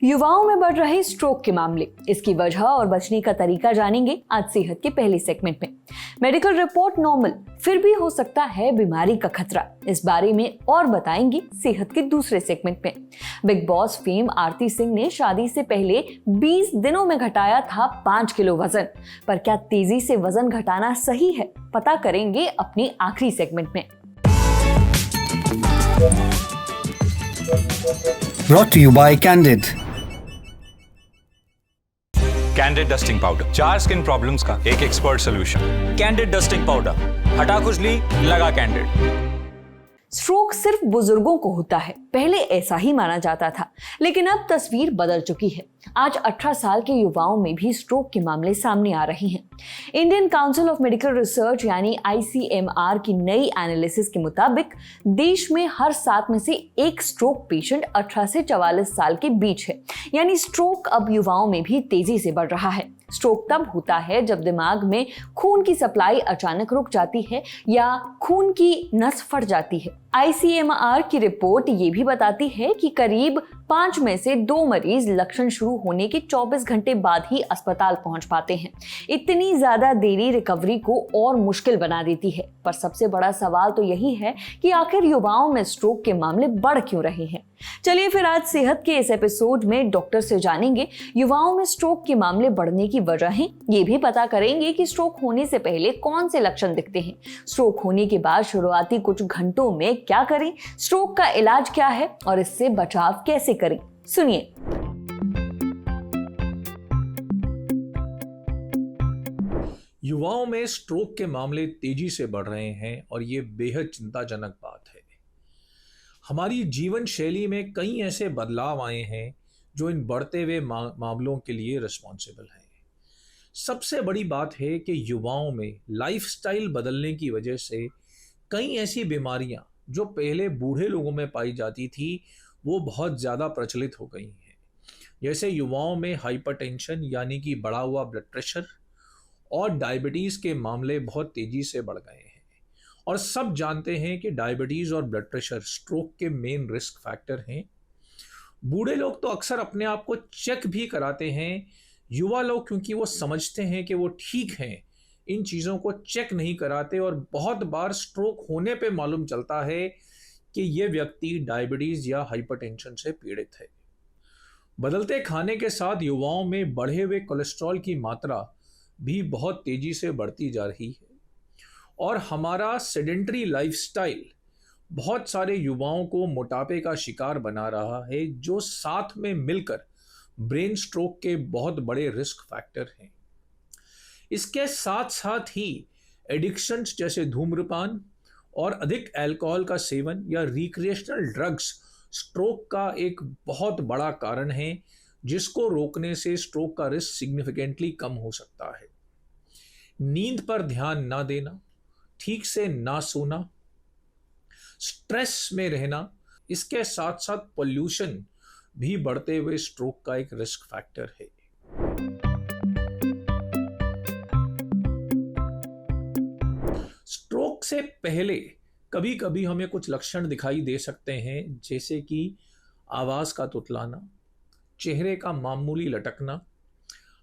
युवाओं में बढ़ रहे स्ट्रोक के मामले, इसकी वजह और बचने का तरीका जानेंगे आज सेहत के पहले सेगमेंट में। मेडिकल रिपोर्ट नॉर्मल, फिर भी हो सकता है बीमारी का खतरा, इस बारे में और बताएंगे सेहत के दूसरे सेगमेंट में। बिग बॉस फेम आरती सिंह ने शादी से पहले 20 दिनों में घटाया था 5 किलो वजन, पर क्या तेजी से वजन घटाना सही है, पता करेंगे अपने आखिरी सेगमेंट में। Brought to you by Candid. Candid dusting powder, 4 skin problems का एक expert solution. Candid dusting powder, हटा खुजली, लगा कैंडिड। स्ट्रोक सिर्फ बुजुर्गों को होता है, पहले ऐसा ही माना जाता था, लेकिन अब तस्वीर बदल चुकी है। आज 18 साल के युवाओं में भी स्ट्रोक के मामले सामने आ रहे हैं। Indian council of medical research यानी ICMR की नई एनालिसिस के मुताबिक देश में हर 7 में से एक स्ट्रोक पेशेंट 18 से 44 साल के बीच है। यानी स्ट्रोक अब युवाओं में भी तेजी से बढ़ रहा है। स्ट्रोक तब होता है जब दिमाग में खून की सप्लाई अचानक रुक जाती है या खून की नस फट जाती है। ICMR की रिपोर्ट ये भी बताती है कि करीब 5 में से 2 मरीज लक्षण शुरू होने के 24 घंटे बाद ही अस्पताल पहुंच पाते हैं। इतनी ज्यादा देरी रिकवरी को और मुश्किल बना देती है। पर सबसे बड़ा सवाल तो यही है कि आखिर युवाओं में स्ट्रोक के मामले बढ़ क्यों रहे हैं। चलिए फिर आज सेहत के इस एपिसोड में डॉक्टर से जानेंगे युवाओं में स्ट्रोक के मामले बढ़ने की वजहें, ये भी पता करेंगे कि स्ट्रोक होने से पहले कौन से लक्षण दिखते हैं, स्ट्रोक होने के बाद शुरुआती कुछ घंटों में क्या करें, स्ट्रोक का इलाज क्या है और इससे बचाव कैसे करें। सुनिए। युवाओं में स्ट्रोक के मामले तेजी से बढ़ रहे हैं और ये बेहद चिंताजनक बात है। हमारी जीवन शैली में कई ऐसे बदलाव आए हैं जो इन बढ़ते हुए मामलों के लिए रिस्पॉन्सिबल हैं। सबसे बड़ी बात है कि युवाओं में लाइफस्टाइल बदलने की वजह से कई ऐसी बीमारियां जो पहले बूढ़े लोगों में पाई जाती थी वो बहुत ज़्यादा प्रचलित हो गई हैं। जैसे युवाओं में हाइपरटेंशन यानी कि बढ़ा हुआ ब्लड प्रेशर और डायबिटीज़ के मामले बहुत तेज़ी से बढ़ गए हैं। और सब जानते हैं कि डायबिटीज़ और ब्लड प्रेशर स्ट्रोक के मेन रिस्क फैक्टर हैं। बूढ़े लोग तो अक्सर अपने आप को चेक भी कराते हैं, युवा लोग क्योंकि वो समझते हैं कि वो ठीक हैं, इन चीज़ों को चेक नहीं कराते और बहुत बार स्ट्रोक होने पे मालूम चलता है कि ये व्यक्ति डायबिटीज़ या हाइपरटेंशन से पीड़ित है। बदलते खाने के साथ युवाओं में बढ़े हुए कोलेस्ट्रॉल की मात्रा भी बहुत तेज़ी से बढ़ती जा रही है और हमारा सेडेंटरी लाइफस्टाइल बहुत सारे युवाओं को मोटापे का शिकार बना रहा है, जो साथ में मिलकर ब्रेन स्ट्रोक के बहुत बड़े रिस्क फैक्टर हैं। इसके साथ साथ ही एडिक्शंस जैसे धूम्रपान और अधिक अल्कोहल का सेवन या रिक्रिएशनल ड्रग्स स्ट्रोक का एक बहुत बड़ा कारण है, जिसको रोकने से स्ट्रोक का रिस्क सिग्निफिकेंटली कम हो सकता है। नींद पर ध्यान ना देना, ठीक से ना सोना, स्ट्रेस में रहना, इसके साथ साथ पोल्यूशन भी बढ़ते हुए स्ट्रोक का एक रिस्क फैक्टर है। स्ट्रोक से पहले कभी कभी हमें कुछ लक्षण दिखाई दे सकते हैं, जैसे कि आवाज़ का तुतलाना, चेहरे का मामूली लटकना,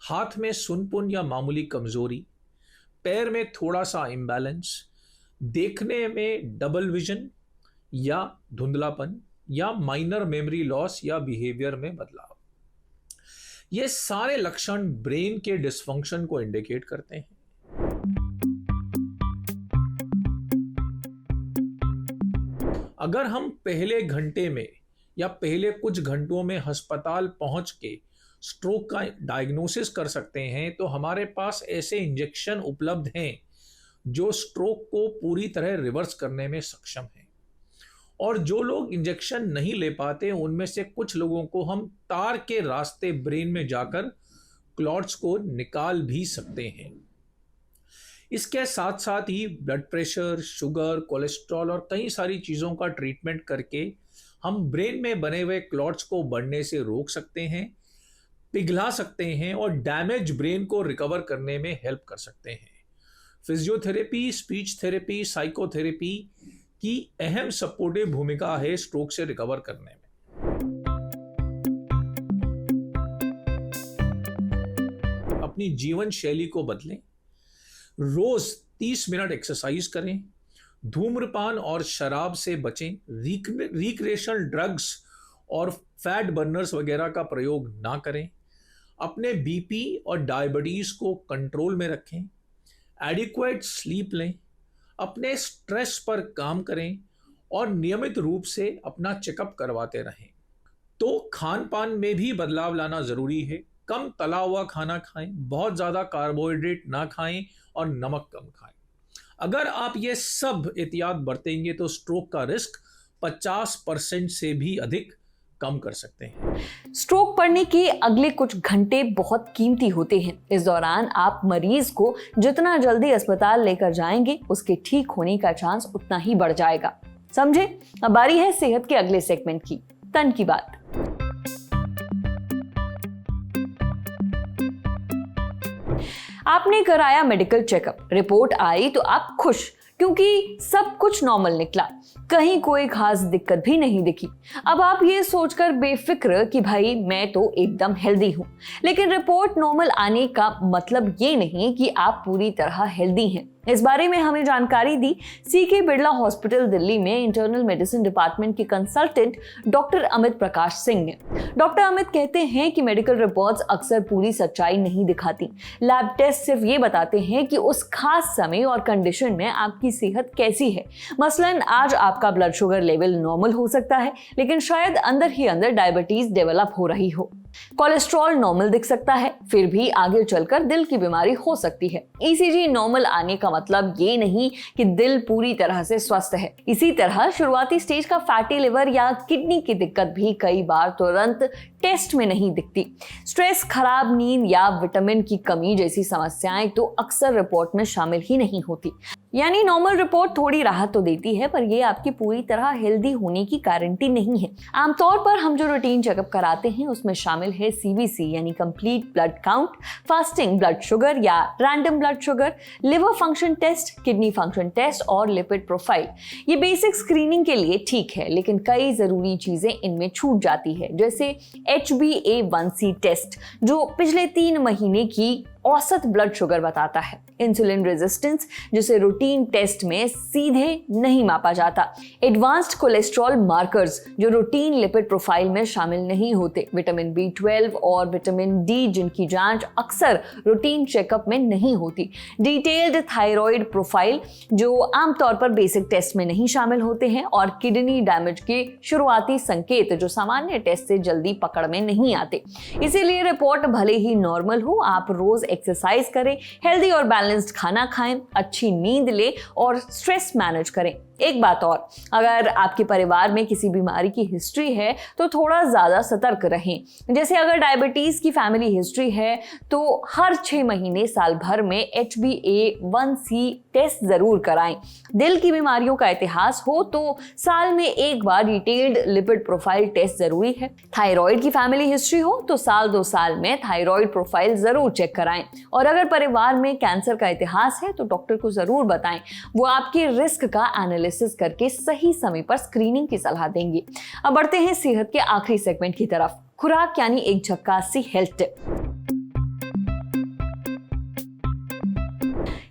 हाथ में सुनपुन या मामूली कमजोरी, पैर में थोड़ा सा इम्बैलेंस, देखने में डबल विजन या धुंधलापन या माइनर मेमोरी लॉस या बिहेवियर में बदलाव। ये सारे लक्षण ब्रेन के डिसफंक्शन को इंडिकेट करते हैं। अगर हम पहले घंटे में या पहले कुछ घंटों में अस्पताल पहुंच के स्ट्रोक का डायग्नोसिस कर सकते हैं, तो हमारे पास ऐसे इंजेक्शन उपलब्ध हैं जो स्ट्रोक को पूरी तरह रिवर्स करने में सक्षम हैं। और जो लोग इंजेक्शन नहीं ले पाते, उनमें से कुछ लोगों को हम तार के रास्ते ब्रेन में जाकर क्लॉट्स को निकाल भी सकते हैं। इसके साथ साथ ही ब्लड प्रेशर, शुगर, कोलेस्ट्रॉल और कई सारी चीज़ों का ट्रीटमेंट करके हम ब्रेन में बने हुए क्लॉट्स को बढ़ने से रोक सकते हैं, पिघला सकते हैं और डैमेज ब्रेन को रिकवर करने में हेल्प कर सकते हैं। फिजियोथेरेपी, स्पीच थेरेपी, साइकोथेरेपी की अहम सपोर्टिव भूमिका है स्ट्रोक से रिकवर करने में। अपनी जीवन शैली को बदलें, रोज 30 मिनट एक्सरसाइज करें, धूम्रपान और शराब से बचें, रिक्रिएशनल ड्रग्स और फैट बर्नर्स वगैरह का प्रयोग ना करें, अपने बीपी और डायबिटीज को कंट्रोल में रखें, एडिक्वेट स्लीप लें, अपने स्ट्रेस पर काम करें और नियमित रूप से अपना चेकअप करवाते रहें। तो खान पान में भी बदलाव लाना जरूरी है। कम तला हुआ खाना खाएं, बहुत ज़्यादा कार्बोहाइड्रेट ना खाएं और नमक कम खाएं। अगर आप ये सब एहतियात बरतेंगे तो स्ट्रोक का रिस्क 50% से भी अधिक कम कर सकते हैं। स्ट्रोक पड़ने के अगले कुछ घंटे बहुत कीमती होते हैं। इस दौरान आप मरीज को जितना जल्दी अस्पताल लेकर जाएंगे, उसके ठीक होने का चांस उतना ही बढ़ जाएगा। समझे? अब बारी है सेहत के अगले सेगमेंट की, तन की बात। आपने कराया मेडिकल चेकअप, रिपोर्ट आई तो आप खुश क्योंकि सब कुछ नॉर्मल निकला, कहीं कोई खास दिक्कत भी नहीं दिखी। अब आप ये सोचकर बेफिक्र कि भाई मैं तो एकदम हेल्दी हूं। लेकिन रिपोर्ट नॉर्मल आने का मतलब ये नहीं कि आप पूरी तरह हेल्दी हैं। इस बारे में हमें जानकारी दी सीके बिरला हॉस्पिटल दिल्ली में इंटरनल मेडिसिन डिपार्टमेंट के कंसल्टेंट डॉक्टर अमित प्रकाश सिंह ने। डॉक्टर अमित कहते हैं कि मेडिकल रिपोर्ट्स अक्सर पूरी सच्चाई नहीं दिखाती। लैब टेस्ट सिर्फ ये बताते हैं कि उस खास समय और कंडीशन में आपकी सेहत कैसी है। मसलन आज आपका ब्लड शुगर लेवल नॉर्मल हो सकता है, लेकिन शायद अंदर ही अंदर डायबिटीज डेवलप हो रही हो। कोलेस्ट्रॉल नॉर्मल दिख सकता है, फिर भी आगे चलकर दिल की बीमारी हो सकती है। ईसीजी नॉर्मल आने का मतलब ये नहीं कि दिल पूरी तरह से स्वस्थ है। इसी तरह शुरुआती स्टेज का फैटी लिवर या किडनी की दिक्कत भी कई बार तुरंत टेस्ट में नहीं दिखती। स्ट्रेस, खराब नींद या विटामिन की कमी जैसी समस्याएं तो अक्सर रिपोर्ट में शामिल ही नहीं होती। यानी नॉर्मल रिपोर्ट थोड़ी राहत तो देती है, पर ये आपकी पूरी तरह हेल्दी होने की गारंटी नहीं है। आमतौर पर हम जो रूटीन चेकअप कराते हैं उसमें शामिल है सीबीसी यानी complete blood count, fasting blood sugar या random blood sugar, liver function test, kidney function test और लिपिड प्रोफाइल। ये बेसिक स्क्रीनिंग के लिए ठीक है, लेकिन कई जरूरी चीजें इनमें छूट जाती है, जैसे HbA1c टेस्ट जो पिछले 3 महीने की औसत ब्लड शुगर बताता है, इंसुलिन रेजिस्टेंस जिसे रूटीन टेस्ट में सीधे नहीं मापा जाता, एडवांस्ड कोलेस्ट्रॉल मार्कर्स जो रूटीन लिपिड प्रोफाइल में शामिल नहीं होते, विटामिन B12 और विटामिन D जिनकी जांच अक्सर रूटीन चेकअप में नहीं होती, डिटेल्ड थायराइड प्रोफाइल जो आमतौर पर बेसिक टेस्ट में नहीं शामिल होते हैं, और किडनी डैमेज के शुरुआती संकेत जो सामान्य टेस्ट से जल्दी पकड़ में नहीं आते। इसीलिए रिपोर्ट भले ही नॉर्मल हो, आप रोज एक्सरसाइज करें, हेल्दी और बैलेंस्ड खाना खाएं, अच्छी नींद लें और स्ट्रेस मैनेज करें। एक बात और, अगर आपके परिवार में किसी बीमारी की हिस्ट्री है तो थोड़ा ज्यादा सतर्क रहें। जैसे अगर डायबिटीज की फैमिली हिस्ट्री है तो हर 6 महीने साल भर में HbA1c टेस्ट जरूर कराएं। दिल की बीमारियों का इतिहास हो तो साल में एक बार डिटेल्ड लिपिड प्रोफाइल टेस्ट जरूरी है। थायराइड की फैमिली हिस्ट्री हो तो साल 2 साल में थायराइड प्रोफाइल जरूर चेक कराएं। और अगर परिवार में कैंसर का इतिहास है तो डॉक्टर को जरूर बताएं, वो आपके रिस्क का एनालिसिस करके सही समय पर स्क्रीनिंग की सलाह देंगे। अब बढ़ते हैं सेहत के आखिरी सेगमेंट की तरफ, खुराक यानी एक झक्कास सी हेल्थ टिप।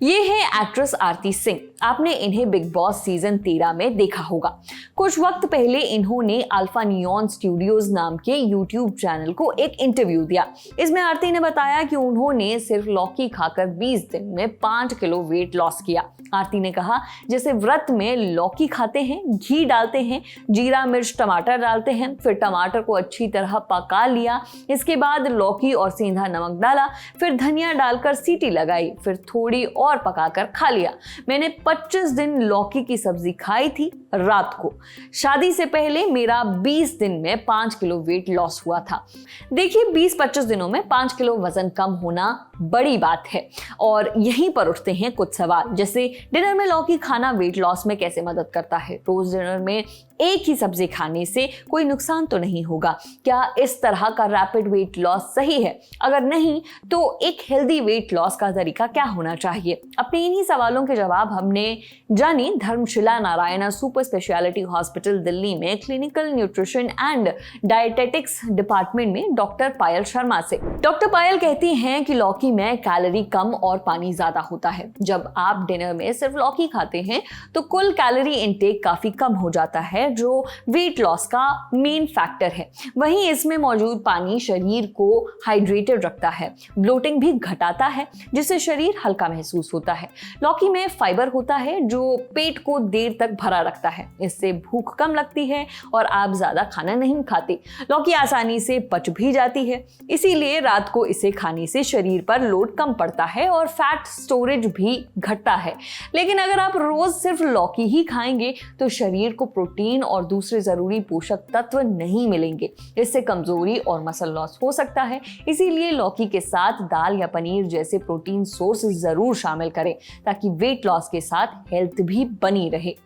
ये है एक्ट्रेस आरती सिंह। आपने इन्हें बिग बॉस सीजन 13 में देखा होगा। कुछ वक्त पहले इन्होंने अल्फा नियॉन स्टूडियोज नाम के यूट्यूब चैनल को एक इंटरव्यू दिया। इसमें आरती ने बताया कि उन्होंने सिर्फ लौकी खाकर 20 दिन में 5 किलो वेट लॉस किया। आरती ने कहा, जैसे व्रत में लौकी खाते हैं, घी डालते हैं, जीरा मिर्च टमाटर डालते हैं, फिर टमाटर को अच्छी तरह पका लिया, इसके बाद लौकी और सेंधा नमक डाला, फिर धनिया डालकर सीटी लगाई, फिर थोड़ी और पकाकर खा लिया। मैंने 25 दिन लौकी की सब्जी खाई थी रात को। शादी से पहले मेरा 20 दिन में 5 किलो वेट लॉस हुआ था। देखिए, 20-25 दिनों में 5 किलो वजन कम होना बड़ी बात है। और यहीं पर उठते हैं कुछ सवाल, जैसे डिनर में लौकी खाना वेट लॉस में कैसे मदद करता है? रोज डिनर में एक ही सब्जी खाने से कोई नुकसान तो नहीं होगा। क्या इस तरह का रैपिड वेट लॉस सही है? अगर नहीं तो एक हेल्दी वेट लॉस का तरीका क्या होना चाहिए? अपने इन्हीं सवालों के जवाब हमने जानी Dharamshila Narayana super speciality hospital Delhi में clinical nutrition and dietetics department में डॉक्टर पायल शर्मा से। डॉक्टर पायल कहती हैं कि लौकी में कैलोरी कम और पानी ज्यादा होता है। जब आप डिनर में सिर्फ लौकी खाते हैं तो कुल कैलोरी इंटेक काफी कम हो जाता है, जो वेट लॉस का मेन फैक्टर है। वहीं इसमें मौजूद पानी शरीर को हाइड्रेटेड रखता है, ब्लोटिंग भी घटाता है, जिससे शरीर हल्का महसूस होता है। लौकी में फाइबर होता है जो पेट को देर तक भरा रखता है, इससे भूख कम लगती है और आप ज्यादा खाना नहीं खाते। लौकी आसानी से पच भी जाती है, इसीलिए रात को इसे खाने से शरीर पर लोड कम पड़ता है और फैट स्टोरेज भी घटता है। लेकिन अगर आप रोज सिर्फ लौकी ही खाएंगे तो शरीर को प्रोटीन और दूसरे जरूरी पोषक तत्व नहीं मिलेंगे। इससे कमजोरी और मसल लॉस हो सकता है। इसीलिए लौकी के साथ दाल या पनीर जैसे प्रोटीन सोर्स जरूर शामिल करें ताकि वेट लॉस के साथ हेल्थ भी बनी रहे।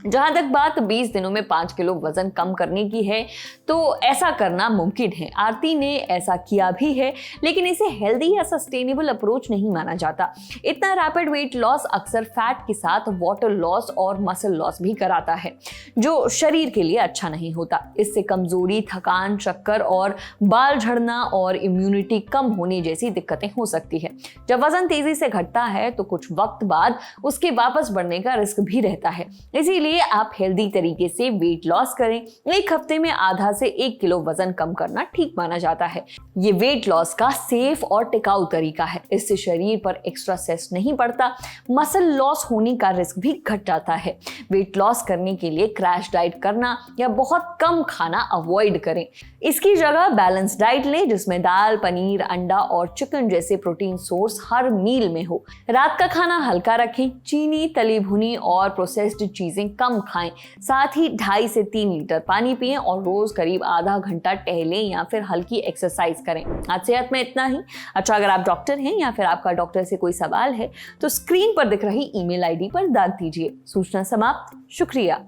जहां तक बात 20 दिनों में 5 किलो वजन कम करने की है तो ऐसा करना मुमकिन है। आरती ने ऐसा किया भी है, लेकिन इसे हेल्दी या सस्टेनेबल अप्रोच नहीं माना जाता। इतना रैपिड वेट लॉस अक्सर फैट के साथ वाटर लॉस और मसल लॉस भी कराता है, जो शरीर के लिए अच्छा नहीं होता। इससे कमजोरी, थकान, चक्कर और बाल झड़ना और इम्यूनिटी कम होने जैसी दिक्कतें हो सकती है। जब वजन तेजी से घटता है तो कुछ वक्त बाद उसके वापस बढ़ने का रिस्क भी रहता है। इसीलिए आप हेल्दी तरीके से वेट लॉस करें। एक हफ्ते में आधा से 1 किलो वजन कम करना ठीक माना जाता है। ये वेट लॉस का सेफ और टिकाऊ तरीका है। इससे शरीर पर एक्स्ट्रा स्ट्रेस नहीं पड़ता, मसल लॉस होने का रिस्क भी घट जाता है। वेट लॉस करने के लिए क्रैश डाइट करना या बहुत कम खाना अवॉइड करें। इसकी जगह बैलेंस डाइट लें, जिसमें दाल, पनीर, अंडा और चिकन जैसे प्रोटीन सोर्स हर मील में हो। रात का खाना हल्का रखें, चीनी, तली भुनी और प्रोसेस्ड चीजें कम खाएं। साथ ही 2.5 से 3 लीटर पानी पिएं और रोज करीब आधा घंटा टहलें या फिर हल्की एक्सरसाइज करें। आज सेहत में इतना ही। अच्छा, अगर आप डॉक्टर हैं या फिर आपका डॉक्टर से कोई सवाल है तो स्क्रीन पर दिख रही ईमेल आईडी पर दाग दीजिए। सूचना समाप्त। शुक्रिया।